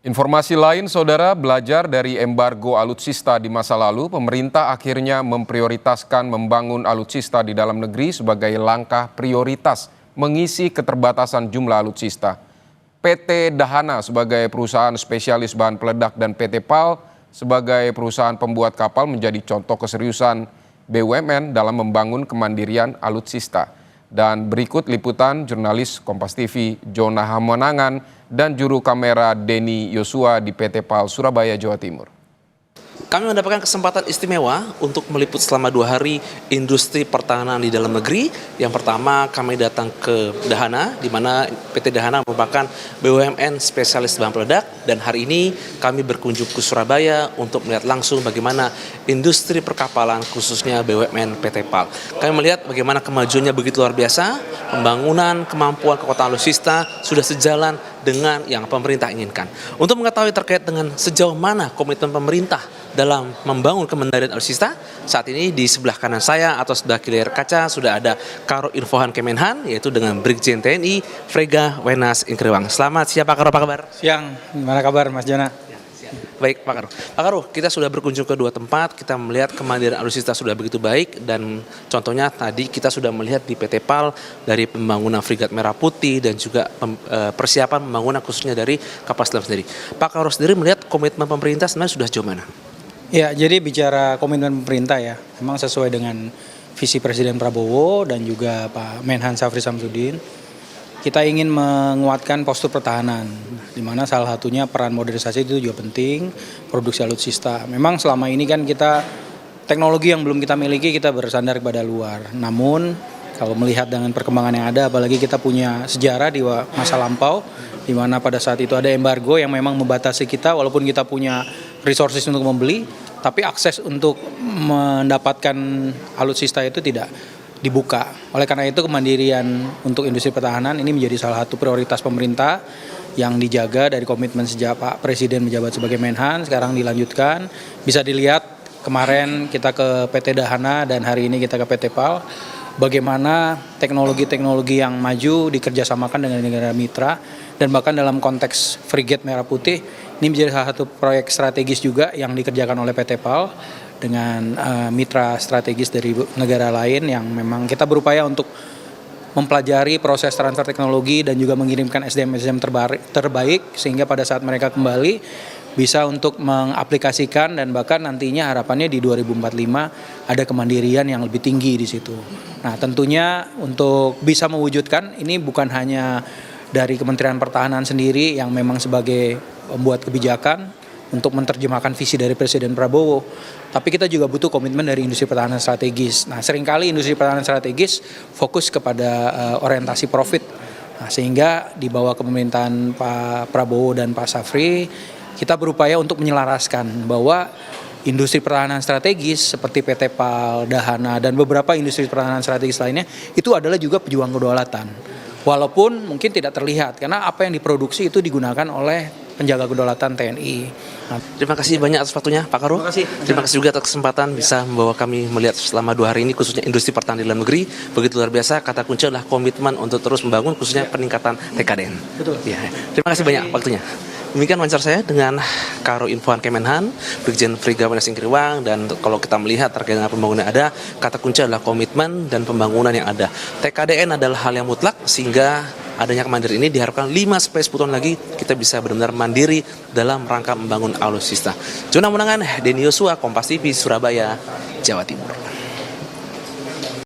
Informasi lain, saudara, belajar dari embargo alutsista di masa lalu, pemerintah akhirnya memprioritaskan membangun alutsista di dalam negeri sebagai langkah prioritas mengisi keterbatasan jumlah alutsista. PT Dahana sebagai perusahaan spesialis bahan peledak dan PT PAL sebagai perusahaan pembuat kapal menjadi contoh keseriusan BUMN dalam membangun kemandirian alutsista. Dan berikut liputan jurnalis Kompas TV Jona Hamonangan dan juru kamera Denny Yosua di PT PAL Surabaya, Jawa Timur. Kami mendapatkan kesempatan istimewa untuk meliput selama 2 hari industri pertahanan di dalam negeri. Yang pertama kami datang ke Dahana, di mana PT Dahana merupakan BUMN spesialis bahan peledak. Dan hari ini kami berkunjung ke Surabaya untuk melihat langsung bagaimana industri perkapalan khususnya BUMN PT PAL. Kami melihat bagaimana kemajuannya begitu luar biasa, pembangunan kemampuan kekuatan alutsista sudah sejalan dengan yang pemerintah inginkan. Untuk mengetahui terkait dengan sejauh mana komitmen pemerintah dalam membangun kemandirian alutsista, saat ini di sebelah kanan saya atau sebelah kiri layar kaca sudah ada Karo Infohan Kemenhan, yaitu dengan Brigjen TNI Frega Wenas Ingkriwang. Selamat siang Pak Karo, apa kabar? Siang, gimana kabar Mas Jona? Baik Pak Karo. Pak Karo, kita sudah berkunjung ke 2 tempat, kita melihat kemandirian alutsista sudah begitu baik, dan contohnya tadi kita sudah melihat di PT PAL dari pembangunan Frigat Merah Putih dan juga persiapan pembangunan khususnya dari kapal selam sendiri. Pak Karo sendiri melihat komitmen pemerintah sebenarnya sudah sejauh mana? Ya, jadi bicara komitmen pemerintah ya, memang sesuai dengan visi Presiden Prabowo dan juga Pak Menhan Syafri Samsudin. Kita ingin menguatkan postur pertahanan, di mana salah satunya peran modernisasi itu juga penting, produksi alutsista. Memang selama ini kan kita, teknologi yang belum kita miliki kita bersandar kepada luar. Namun kalau melihat dengan perkembangan yang ada, apalagi kita punya sejarah di masa lampau, di mana pada saat itu ada embargo yang memang membatasi kita, walaupun kita punya resources untuk membeli, tapi akses untuk mendapatkan alutsista itu tidak dibuka. Oleh karena itu kemandirian untuk industri pertahanan ini menjadi salah satu prioritas pemerintah yang dijaga dari komitmen sejak Pak Presiden menjabat sebagai Menhan, sekarang dilanjutkan. Bisa dilihat kemarin kita ke PT Dahana dan hari ini kita ke PT PAL, bagaimana teknologi-teknologi yang maju dikerjasamakan dengan negara mitra, dan bahkan dalam konteks Frigat Merah Putih ini menjadi salah satu proyek strategis juga yang dikerjakan oleh PT PAL dengan mitra strategis dari negara lain yang memang kita berupaya untuk mempelajari proses transfer teknologi dan juga mengirimkan SDM-SDM terbaik sehingga pada saat mereka kembali bisa untuk mengaplikasikan dan bahkan nantinya harapannya di 2045 ada kemandirian yang lebih tinggi di situ. Nah, tentunya untuk bisa mewujudkan ini bukan hanya dari Kementerian Pertahanan sendiri yang memang sebagai pembuat kebijakan untuk menerjemahkan visi dari Presiden Prabowo, tapi kita juga butuh komitmen dari industri pertahanan strategis. Nah, seringkali industri pertahanan strategis fokus kepada orientasi profit. Nah, sehingga di bawah kepemerintahan Pak Prabowo dan Pak Syafri, kita berupaya untuk menyelaraskan bahwa industri pertahanan strategis seperti PT PAL, Dahana, dan beberapa industri pertahanan strategis lainnya itu adalah juga pejuang kedaulatan. Walaupun mungkin tidak terlihat, karena apa yang diproduksi itu digunakan oleh penjaga kedaulatan TNI. Terima kasih banyak atas waktunya Pak Karo. Terima kasih juga atas kesempatan bisa membawa kami melihat selama 2 hari ini khususnya industri pertahanan di dalam negeri. Begitu luar biasa, kata kunci adalah komitmen untuk terus membangun khususnya peningkatan TKDN. Betul. Ya. Terima kasih banyak waktunya. Demikian wawancara saya dengan Karo Infohan Kemenhan, Brigjen Frega Wenas Ingkriwang, dan kalau kita melihat terkait dengan pembangunan yang ada, kata kunci adalah komitmen dan pembangunan yang ada. TKDN adalah hal yang mutlak sehingga adanya kemandirian ini diharapkan 5-10 tahun lagi kita bisa benar-benar mandiri dalam rangka membangun alutsista. Jona Hamonangan, Denny Yosua, Kompas TV, Surabaya, Jawa Timur.